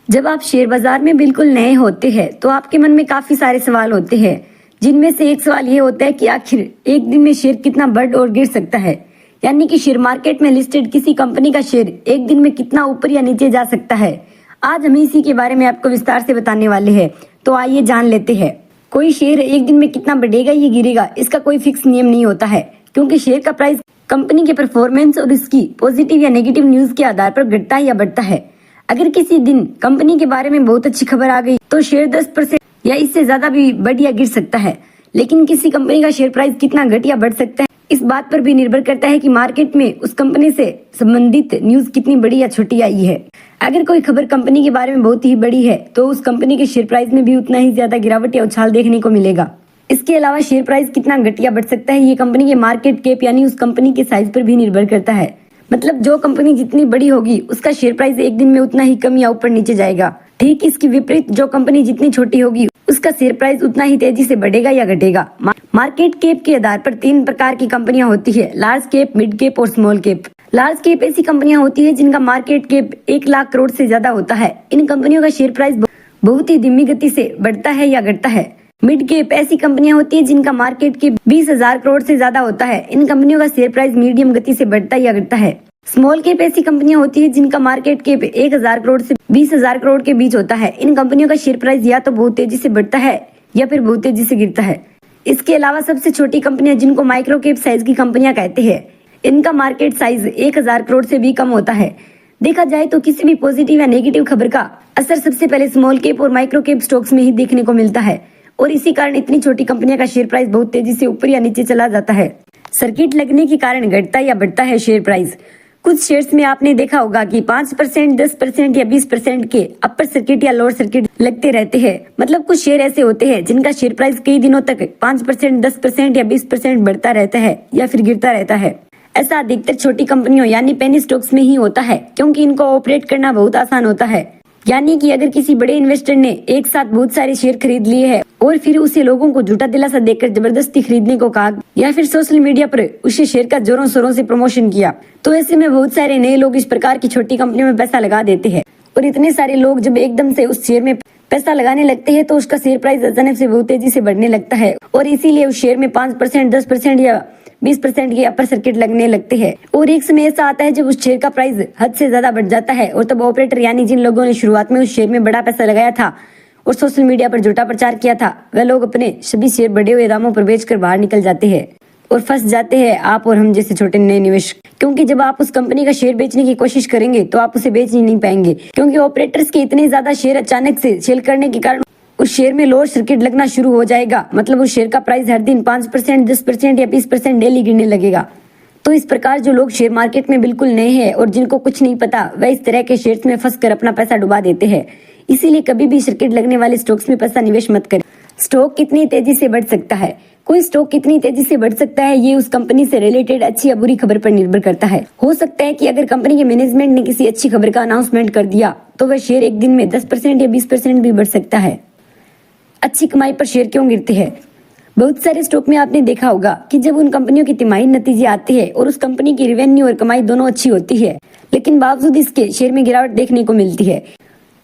जब आप शेयर बाजार में बिल्कुल नए होते हैं तो आपके मन में काफी सारे सवाल होते हैं, जिनमें से एक सवाल ये होता है कि आखिर एक दिन में शेयर कितना बढ़ और गिर सकता है। यानी कि शेयर मार्केट में लिस्टेड किसी कंपनी का शेयर एक दिन में कितना ऊपर या नीचे जा सकता है। आज हम इसी के बारे में आपको विस्तार से बताने वाले हैं, तो आइए जान लेते हैं। कोई शेयर एक दिन में कितना बढ़ेगा या गिरेगा, इसका कोई फिक्स नियम नहीं होता है, क्योंकि शेयर का प्राइस कंपनी के परफॉर्मेंस और इसकी पॉजिटिव या नेगेटिव न्यूज के आधार पर घटता है या बढ़ता है। अगर किसी दिन कंपनी के बारे में बहुत अच्छी खबर आ गई तो शेयर 10% या इससे ज्यादा भी बढ़ या गिर सकता है। लेकिन किसी कंपनी का शेयर प्राइस कितना घट या बढ़ सकता है, इस बात पर भी निर्भर करता है कि मार्केट में उस कंपनी से संबंधित न्यूज कितनी बड़ी या छोटी आई है। अगर कोई खबर कंपनी के बारे में बहुत ही बड़ी है तो उस कंपनी के शेयर प्राइस में भी उतना ही ज्यादा गिरावट या उछाल देखने को मिलेगा। इसके अलावा शेयर प्राइस कितना घट या बढ़ सकता है, ये कंपनी के मार्केट कैप यानी उस कंपनी के साइज पर भी निर्भर करता है। मतलब जो कंपनी जितनी बड़ी होगी उसका शेयर प्राइस एक दिन में उतना ही कम या ऊपर नीचे जाएगा। ठीक इसकी विपरीत जो कंपनी जितनी छोटी होगी उसका शेयर प्राइस उतना ही तेजी से बढ़ेगा या घटेगा। मार्केट कैप के आधार पर 3 प्रकार की कंपनियां होती है: लार्ज कैप, मिड कैप और स्मॉल कैप। लार्ज कैप ऐसी कंपनियां होती है जिनका मार्केट कैप 1 लाख करोड़ से ज्यादा होता है। इन कंपनियों का शेयर प्राइस बहुत ही धीमी गति से बढ़ता है या घटता है। मिड कैप ऐसी कंपनियां होती है जिनका मार्केट कैप 20,000 करोड़ से ज्यादा होता है। इन कंपनियों का शेयर प्राइस मीडियम गति से बढ़ता या घटता है। स्मॉल कैप ऐसी कंपनियां होती है जिनका मार्केट कैप 1,000 करोड़ से 20,000 करोड़ के बीच होता है। इन कंपनियों का शेयर प्राइस या तो बहुत तेजी से बढ़ता है या फिर बहुत तेजी से गिरता है। इसके अलावा सबसे छोटी कंपनियां जिनको माइक्रो कैप साइज की कंपनियां कहते हैं, इनका मार्केट साइज 1,000 करोड़ से भी कम होता है। देखा जाए तो किसी भी पॉजिटिव या नेगेटिव खबर का असर सबसे पहले स्मॉल कैप और माइक्रो कैप स्टॉक्स में ही देखने को मिलता है, और इसी कारण इतनी छोटी कंपनियों का शेयर प्राइस बहुत तेजी से ऊपर या नीचे चला जाता है। सर्किट लगने के कारण घटता या बढ़ता है शेयर प्राइस। कुछ शेयर्स में आपने देखा होगा कि 5%, 10% या 20% के अपर सर्किट या लोअर सर्किट लगते रहते हैं। मतलब कुछ शेयर ऐसे होते हैं जिनका शेयर प्राइस कई दिनों तक 5%, 10% या 20% बढ़ता रहता है या फिर गिरता रहता है। ऐसा अधिकतर छोटी कंपनियों यानी पेनी स्टॉक्स में ही होता है, क्योंकि इनको ऑपरेट करना बहुत आसान होता है। यानी कि अगर किसी बड़े इन्वेस्टर ने एक साथ बहुत सारे शेयर खरीद लिए हैं और फिर उसे लोगों को झूठा दिलासा देकर जबरदस्ती खरीदने को कहा, या फिर सोशल मीडिया पर उसे शेयर का जोरों शोरों से प्रमोशन किया, तो ऐसे में बहुत सारे नए लोग इस प्रकार की छोटी कंपनियों में पैसा लगा देते हैं। और इतने सारे लोग जब एकदम से उस शेयर में पैसा लगाने लगते हैं तो उसका शेयर प्राइस अचानक से बहुत तेजी से बढ़ने लगता है, और इसीलिए उस शेयर में 5%, 10% या 20% के अपर सर्किट लगने लगते हैं। और एक समय ऐसा आता है जब उस शेयर का प्राइस हद से ज्यादा बढ़ जाता है, और तब ऑपरेटर यानी जिन लोगों ने शुरुआत में उस शेयर में बड़ा पैसा लगाया था और सोशल मीडिया पर झूठा प्रचार किया था, वह लोग अपने सभी शेयर बढ़े हुए दामों पर बेचकर बाहर निकल जाते हैं और फंस जाते हैं आप और हम जैसे छोटे नए निवेशक। क्योंकि जब आप उस कंपनी का शेयर बेचने की कोशिश करेंगे तो आप उसे बेच ही नहीं पाएंगे, क्योंकि ऑपरेटर्स के इतने ज्यादा शेयर अचानक से सेल करने के कारण उस शेयर में लोअर सर्किट लगना शुरू हो जाएगा। मतलब उस शेयर का प्राइस हर दिन 5%, 10% या 20% डेली गिरने लगेगा। तो इस प्रकार जो लोग शेयर मार्केट में बिल्कुल नए हैं और जिनको कुछ नहीं पता, वह इस तरह के शेयर्स में फंसकर अपना पैसा डुबा देते हैं। इसीलिए कभी भी सर्किट लगने वाले स्टॉक्स में पैसा निवेश मत करें। स्टॉक कितनी तेजी से बढ़ सकता है, कोई स्टॉक कितनी तेजी से बढ़ सकता है, ये उस कंपनी से रिलेटेड अच्छी या बुरी खबर पर निर्भर करता है। हो सकता है कि अगर कंपनी के मैनेजमेंट ने किसी अच्छी खबर का अनाउंसमेंट कर दिया तो वह शेयर एक दिन में 10% या 20% भी बढ़ सकता है। अच्छी कमाई पर शेयर क्यों गिरते हैं? बहुत सारे स्टॉक में आपने देखा होगा कि जब उन कंपनियों की तिमाही नतीजे आते हैं और उस कंपनी की रेवेन्यू और कमाई दोनों अच्छी होती है, लेकिन बावजूद इसके शेयर में गिरावट देखने को मिलती है।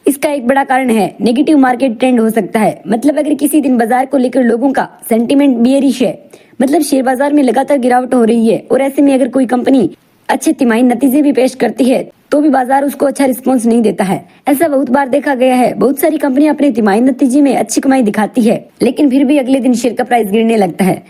इसका एक बड़ा कारण है नेगेटिव मार्केट ट्रेंड हो सकता है। मतलब अगर किसी दिन बाजार को लेकर लोगों का सेंटीमेंट बियरिश है, मतलब शेयर बाजार में लगातार गिरावट हो रही है, और ऐसे में अगर कोई कंपनी अच्छे तिमाही नतीजे भी पेश करती है तो भी बाजार उसको अच्छा रिस्पॉन्स नहीं देता है। ऐसा बहुत बार देखा गया है। बहुत सारी कंपनियां अपने तिमाही नतीजे में अच्छी कमाई दिखाती है, लेकिन फिर भी अगले दिन शेयर का प्राइस गिरने लगता है।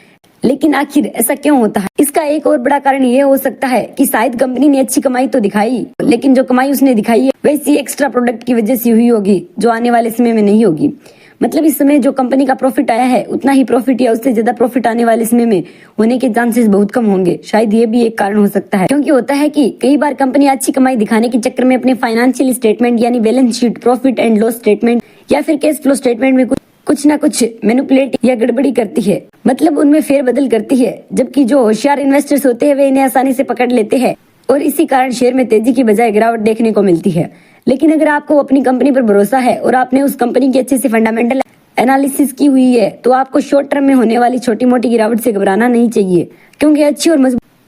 लेकिन आखिर ऐसा क्यों होता है? इसका एक और बड़ा कारण ये हो सकता है कि शायद कंपनी ने अच्छी कमाई तो दिखाई, लेकिन जो कमाई उसने दिखाई है वैसी एक्स्ट्रा प्रोडक्ट की वजह से हुई होगी जो आने वाले समय में नहीं होगी। मतलब इस समय जो कंपनी का प्रॉफिट आया है उतना ही प्रॉफिट या उससे ज्यादा प्रॉफिट आने वाले समय में होने के चांसेस बहुत कम होंगे। शायद ये भी एक कारण हो सकता है, क्योंकि होता है कि कई बार कंपनी अच्छी कमाई दिखाने के चक्कर में अपने फाइनेंशियल स्टेटमेंट यानी balance sheet, profit and loss statement या फिर कैश फ्लो स्टेटमेंट में कुछ ना कुछ मैनिपुलेट या गड़बड़ी करती है। मतलब उनमें फेरबदल करती है, जबकि जो होशियार इन्वेस्टर्स होते हैं वे इन्हें आसानी से पकड़ लेते हैं और इसी कारण शेयर में तेजी की बजाय गिरावट देखने को मिलती है। लेकिन अगर आपको अपनी कंपनी पर भरोसा है और आपने उस कंपनी की अच्छे से फंडामेंटल एनालिसिस की हुई है, तो आपको शॉर्ट टर्म में होने वाली छोटी मोटी गिरावट से घबराना नहीं चाहिए, क्योंकि अच्छी और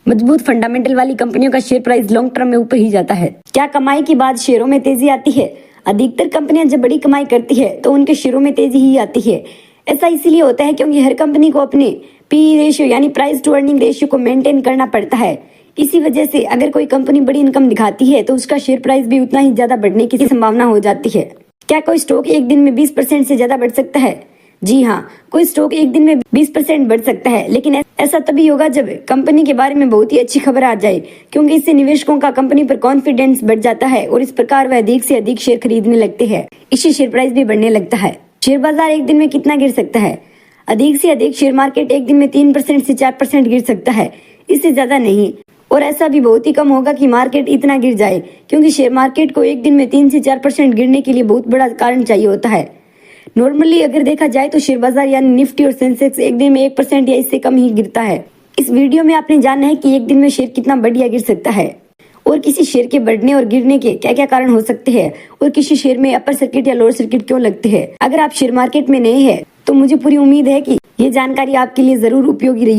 मजबूत फंडामेंटल वाली कंपनियों का शेयर प्राइस लॉन्ग टर्म में ऊपर ही जाता है। क्या कमाई के बाद शेयरों में तेजी आती है? अधिकतर कंपनियां जब बड़ी कमाई करती है तो उनके शेयरों में तेजी ही आती है। ऐसा इसीलिए होता है क्योंकि हर कंपनी को अपने पी रेशियो यानी प्राइस टू अर्निंग रेशियो को मेंटेन करना पड़ता है। इसी वजह से अगर कोई कंपनी बड़ी इनकम दिखाती है तो उसका शेयर प्राइस भी उतना ही ज्यादा बढ़ने की संभावना हो जाती है। क्या कोई स्टॉक एक दिन में 20% से ज्यादा बढ़ सकता है? जी हाँ, कोई स्टॉक एक दिन में 20% बढ़ सकता है, लेकिन ऐसा तभी होगा जब कंपनी के बारे में बहुत ही अच्छी खबर आ जाए, क्योंकि इससे निवेशकों का कंपनी पर कॉन्फिडेंस बढ़ जाता है और इस प्रकार वह अधिक से अधिक शेयर खरीदने लगते हैं। इससे शेयर प्राइस भी बढ़ने लगता है। शेयर बाजार एक दिन में कितना गिर सकता है? अधिक से अधिक शेयर मार्केट एक दिन में 3% से 4% गिर सकता है, इससे ज्यादा नहीं। और ऐसा भी बहुत ही कम होगा कि मार्केट इतना गिर जाए, क्योंकि शेयर मार्केट को एक दिन में 3 से 4% गिरने के लिए बहुत बड़ा कारण चाहिए होता है। नॉर्मली अगर देखा जाए तो शेयर बाजार यानी निफ्टी और सेंसेक्स एक दिन में 1% या इससे कम ही गिरता है। इस वीडियो में आपने जाना है कि एक दिन में शेयर कितना बढ़ या गिर सकता है और किसी शेयर के बढ़ने और गिरने के क्या क्या कारण हो सकते हैं और किसी शेयर में अपर सर्किट या लोअर सर्किट क्यों लगते हैं। अगर आप शेयर मार्केट में नए हैं तो मुझे पूरी उम्मीद है कि ये जानकारी आपके लिए जरूर उपयोगी रही।